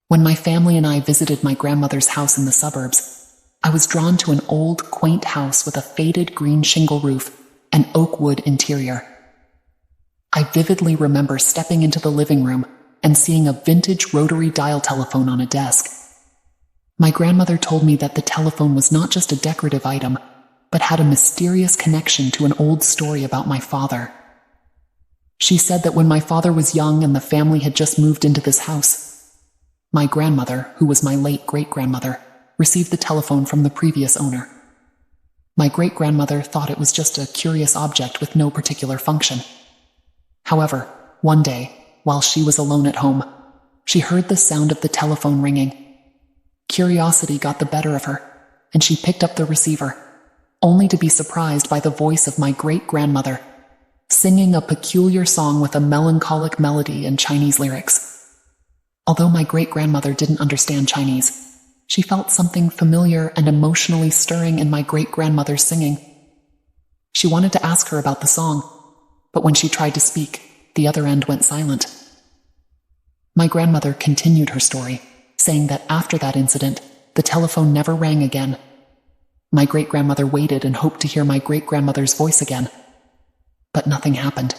When my family and I visited my grandmother's house in the suburbs, I was drawn to an old, quaint house with a faded green shingle roof and oak wood interior. I vividly remember stepping into the living room and seeing a vintage rotary dial telephone on a desk. My grandmother told me that the telephone was not just a decorative item, but had a mysterious connection to an old story about my father. She said that when my father was young and the family had just moved into this house, my grandmother, who was my late great-grandmother, received the telephone from the previous owner. My great-grandmother thought it was just a curious object with no particular function. However, one day, while she was alone at home, she heard the sound of the telephone ringing. Curiosity got the better of her, and she picked up the receiver, only to be surprised by the voice of my great-grandmother, singing a peculiar song with a melancholic melody and Chinese lyrics. Although my great-grandmother didn't understand Chinese, she felt something familiar and emotionally stirring in my great-grandmother's singing. She wanted to ask her about the song, but when she tried to speak, the other end went silent. My grandmother continued her story, saying that after that incident, the telephone never rang again. My great-grandmother waited and hoped to hear my great-grandmother's voice again, but nothing happened.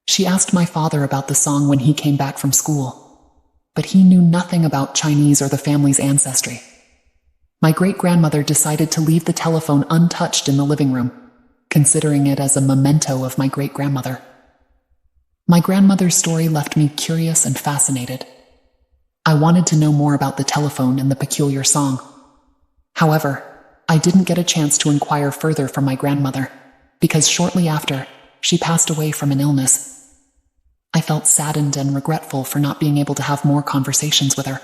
She asked my father about the song when he came back from school, but he knew nothing about Chinese or the family's ancestry. My great-grandmother decided to leave the telephone untouched in the living room, considering it as a memento of my great-grandmother. My grandmother's story left me curious and fascinated. I wanted to know more about the telephone and the peculiar song. However, I didn't get a chance to inquire further from my grandmother, because shortly after, she passed away from an illness. I felt saddened and regretful for not being able to have more conversations with her.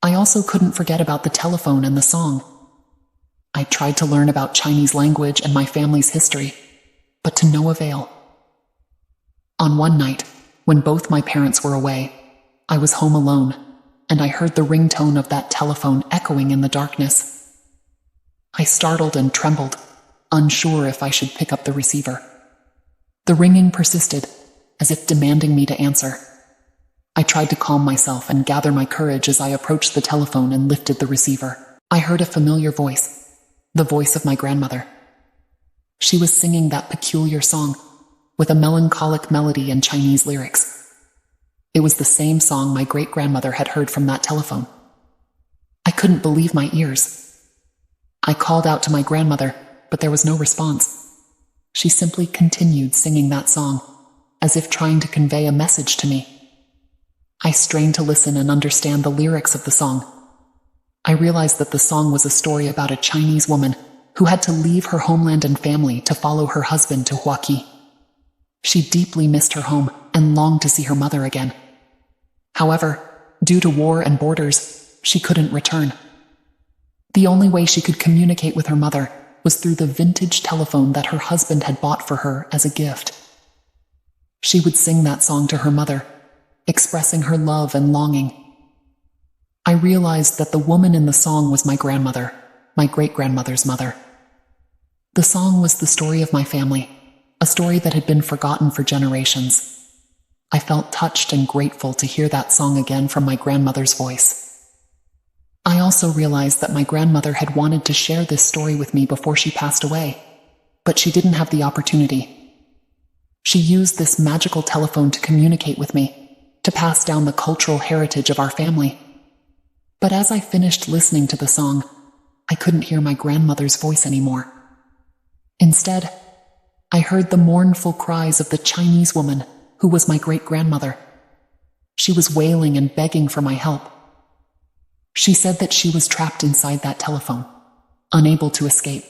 I also couldn't forget about the telephone and the song. I tried to learn about Chinese language and my family's history, but to no avail. On one night, when both my parents were away, I was home alone, and I heard the ringtone of that telephone echoing in the darkness. I startled and trembled, unsure if I should pick up the receiver. The ringing persisted, as if demanding me to answer. I tried to calm myself and gather my courage as I approached the telephone and lifted the receiver. I heard a familiar voice, the voice of my grandmother. She was singing that peculiar song, with a melancholic melody and Chinese lyrics. It was the same song my great-grandmother had heard from that telephone. I couldn't believe my ears. I called out to my grandmother, but there was no response. She simply continued singing that song, as if trying to convey a message to me. I strained to listen and understand the lyrics of the song. I realized that the song was a story about a Chinese woman who had to leave her homeland and family to follow her husband to Huaqi. She deeply missed her home and longed to see her mother again. However, due to war and borders, she couldn't return. The only way she could communicate with her mother was through the vintage telephone that her husband had bought for her as a gift. She would sing that song to her mother, expressing her love and longing. I realized that the woman in the song was my grandmother, my great-grandmother's mother. The song was the story of my family, a story that had been forgotten for generations. I felt touched and grateful to hear that song again from my grandmother's voice. I also realized that my grandmother had wanted to share this story with me before she passed away, but she didn't have the opportunity. She used this magical telephone to communicate with me, to pass down the cultural heritage of our family. But as I finished listening to the song, I couldn't hear my grandmother's voice anymore. Instead, I heard the mournful cries of the Chinese woman who was my great-grandmother. She was wailing and begging for my help. She said that she was trapped inside that telephone, unable to escape.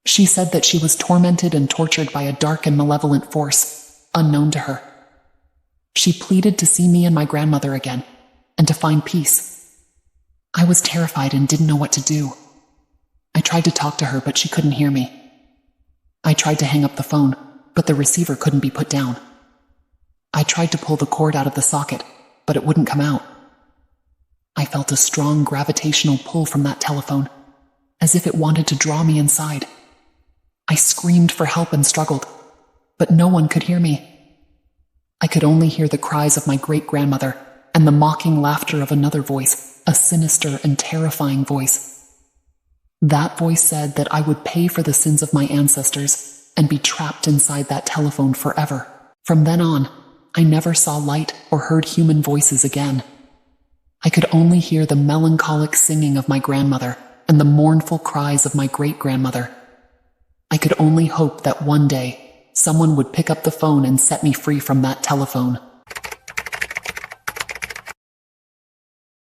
She said that she was tormented and tortured by a dark and malevolent force, unknown to her. She pleaded to see me and my grandmother again, and to find peace. I was terrified and didn't know what to do. I tried to talk to her, but she couldn't hear me. I tried to hang up the phone, but the receiver couldn't be put down. I tried to pull the cord out of the socket, but it wouldn't come out. I felt a strong gravitational pull from that telephone, as if it wanted to draw me inside. I screamed for help and struggled, but no one could hear me. I could only hear the cries of my great-grandmother, and the mocking laughter of another voice, a sinister and terrifying voice. That voice said that I would pay for the sins of my ancestors and be trapped inside that telephone forever. From then on, I never saw light or heard human voices again. I could only hear the melancholic singing of my grandmother and the mournful cries of my great-grandmother. I could only hope that one day, someone would pick up the phone and set me free from that telephone.